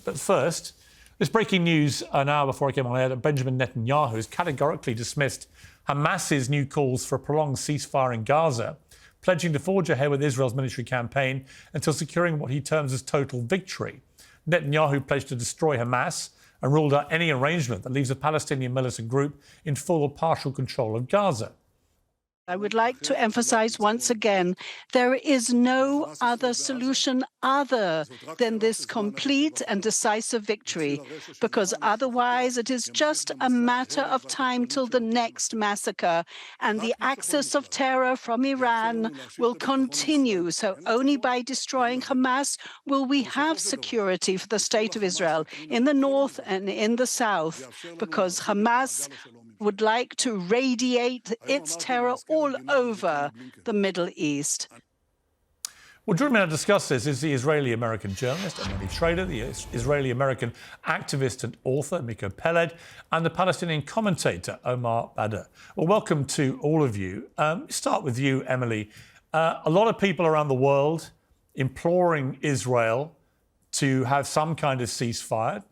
But first, this breaking news an hour before I came on air that Benjamin Netanyahu has categorically dismissed Hamas's new calls for a prolonged ceasefire in Gaza, pledging to forge ahead with Israel's military campaign until securing what he terms as total victory. Netanyahu pledged to destroy Hamas and ruled out any arrangement that leaves the Palestinian militant group in full or partial control of Gaza. I would like to emphasize once again, there is no other solution other than this complete and decisive victory, because otherwise it is just a matter of time till the next massacre, and the axis of terror from Iran will continue. So only by destroying Hamas will we have security for the state of Israel in the north and in the south, because Hamas would like to radiate its terror all over the Middle East. Well, joining me to discuss this is the Israeli-American journalist Emily Schrader, the Israeli-American activist and author Miko Peled, and the Palestinian commentator Omar Badr. Well, welcome to all of you. Start with you, Emily. A lot of people around the world imploring Israel to have some kind of ceasefire,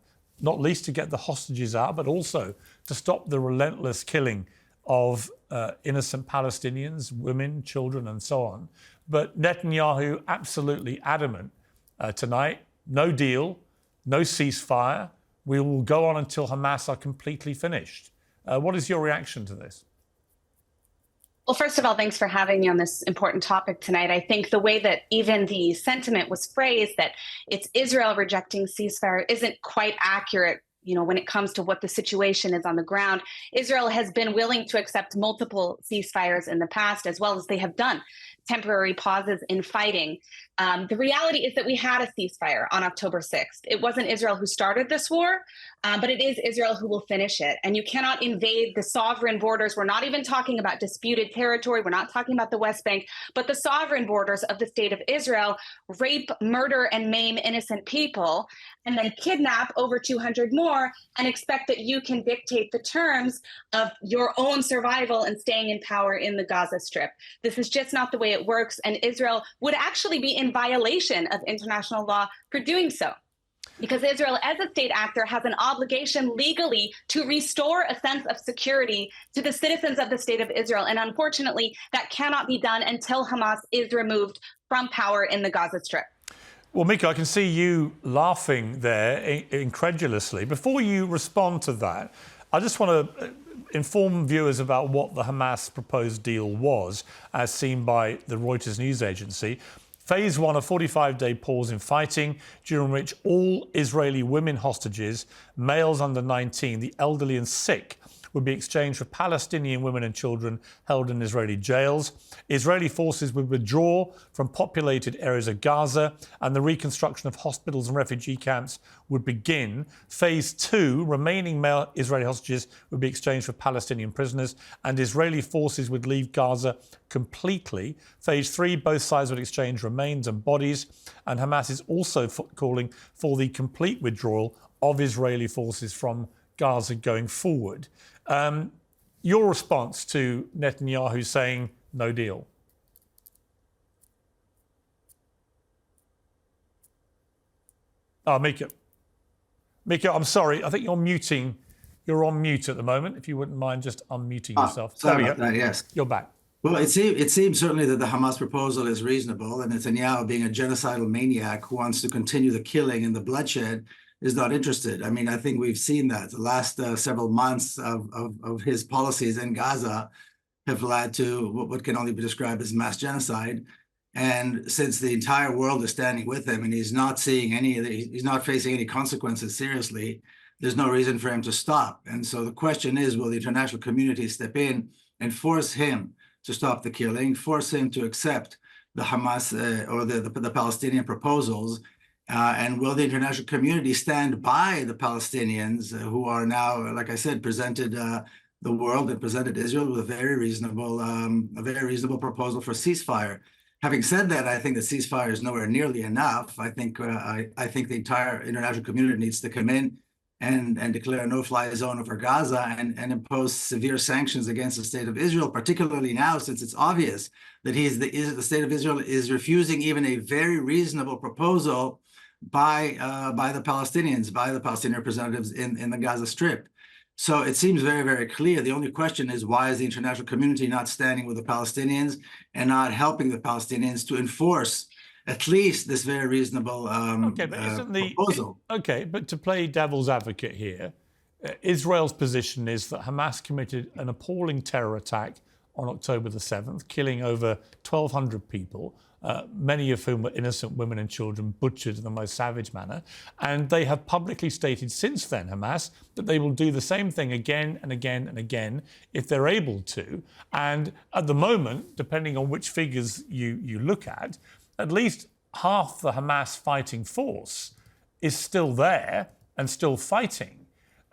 not least to get the hostages out, but also to stop the relentless killing of innocent Palestinians, women, children, and so on. But Netanyahu absolutely adamant tonight, no deal, no ceasefire. We will go on until Hamas are completely finished. What is your reaction to this? Well, first of all, thanks for having me on this important topic tonight. I think the way that even the sentiment was phrased, that it's Israel rejecting ceasefire, isn't quite accurate. When it comes to what the situation is on the ground. Israel has been willing to accept multiple ceasefires in the past, as well as they have done temporary pauses in fighting. The reality is that we had a ceasefire on October 6th. It wasn't Israel who started this war, but it is Israel who will finish it. And you cannot invade the sovereign borders. We're not even talking about disputed territory. We're not talking about the West Bank, but the sovereign borders of the state of Israel, rape, murder, and maim innocent people, and then kidnap over 200 more and expect that you can dictate the terms of your own survival and staying in power in the Gaza Strip. This is just not the way it works, and Israel would actually be in violation of international law for doing so. Because Israel, as a state actor, has an obligation legally to restore a sense of security to the citizens of the state of Israel. And unfortunately, that cannot be done until Hamas is removed from power in the Gaza Strip. Well, Miko, I can see you laughing there incredulously. Before you respond to that, I just want to inform viewers about what the Hamas proposed deal was, as seen by the Reuters news agency. Phase 1, a 45-day pause in fighting, during which all Israeli women hostages, males under 19, the elderly and sick, would be exchanged for Palestinian women and children held in Israeli jails. Israeli forces would withdraw from populated areas of Gaza, and the reconstruction of hospitals and refugee camps would begin. Phase 2, remaining male Israeli hostages would be exchanged for Palestinian prisoners, and Israeli forces would leave Gaza completely. Phase 3, both sides would exchange remains and bodies, and Hamas is also calling for the complete withdrawal of Israeli forces from Gaza going forward. Your response to Netanyahu saying no deal? Miko, I'm sorry. I think you're muting. You're on mute at the moment. If you wouldn't mind just unmuting yourself. Sorry about that, yes. You're back. Well, it seems certainly that the Hamas proposal is reasonable, and Netanyahu, being a genocidal maniac who wants to continue the killing and the bloodshed, is not interested. I mean, I think we've seen that the last several months of his policies in Gaza have led to what can only be described as mass genocide. And since the entire world is standing with him and he's not seeing he's not facing any consequences seriously, there's no reason for him to stop. And so the question is, will the international community step in and force him to stop the killing, force him to accept the Hamas or the Palestinian proposals? And will the international community stand by the Palestinians who are now, like I said, presented the world and presented Israel with a very reasonable proposal for ceasefire? Having said that, I think the ceasefire is nowhere nearly enough. I think the entire international community needs to come in and declare a no-fly zone over Gaza and impose severe sanctions against the state of Israel, particularly now since it's obvious that the state of Israel is refusing even a very reasonable proposal by the Palestinians, by the Palestinian representatives in the Gaza Strip. So it seems very, very clear. The only question is, why is the international community not standing with the Palestinians and not helping the Palestinians to enforce at least this very reasonable proposal? Okay, but to play devil's advocate here, Israel's position is that Hamas committed an appalling terror attack on October the 7th, killing over 1,200 people, many of whom were innocent women and children, butchered in the most savage manner. And they have publicly stated since then, Hamas, that they will do the same thing again and again and again if they're able to. And at the moment, depending on which figures you look at least half the Hamas fighting force is still there and still fighting,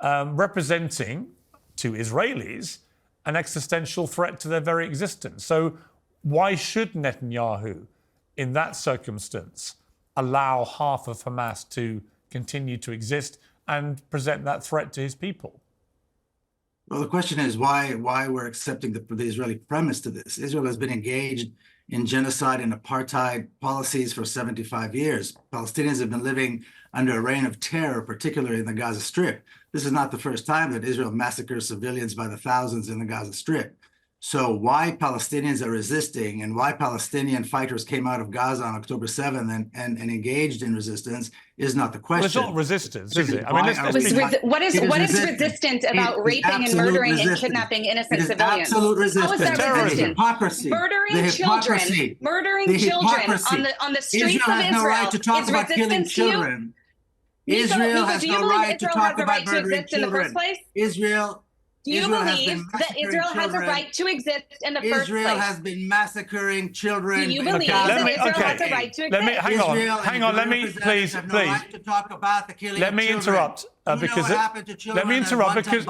representing to Israelis an existential threat to their very existence. So why should Netanyahu, in that circumstance, allow half of Hamas to continue to exist and present that threat to his people? Well, the question is why we're accepting the Israeli premise to this. Israel has been engaged in genocide and apartheid policies for 75 years. Palestinians have been living under a reign of terror, particularly in the Gaza Strip. This is not the first time that Israel massacres civilians by the thousands in the Gaza Strip. So why Palestinians are resisting and why Palestinian fighters came out of Gaza on October 7th and engaged in resistance is not the question. Well, it's not resistance, is it? I mean, what is resistant about raping and murdering and kidnapping innocent civilians? Absolute resistance. How is that resistant? Hypocrisy. Murdering children on the streets of Israel no right to talk about killing children. Israel has no right to talk about murdering children. Israel. Do you believe that Israel has a right to exist in the first place? Israel has been massacring children. Do you believe that Israel has a right to exist? Hang on. Let me please. To talk about the killing let me of interrupt let me interrupt because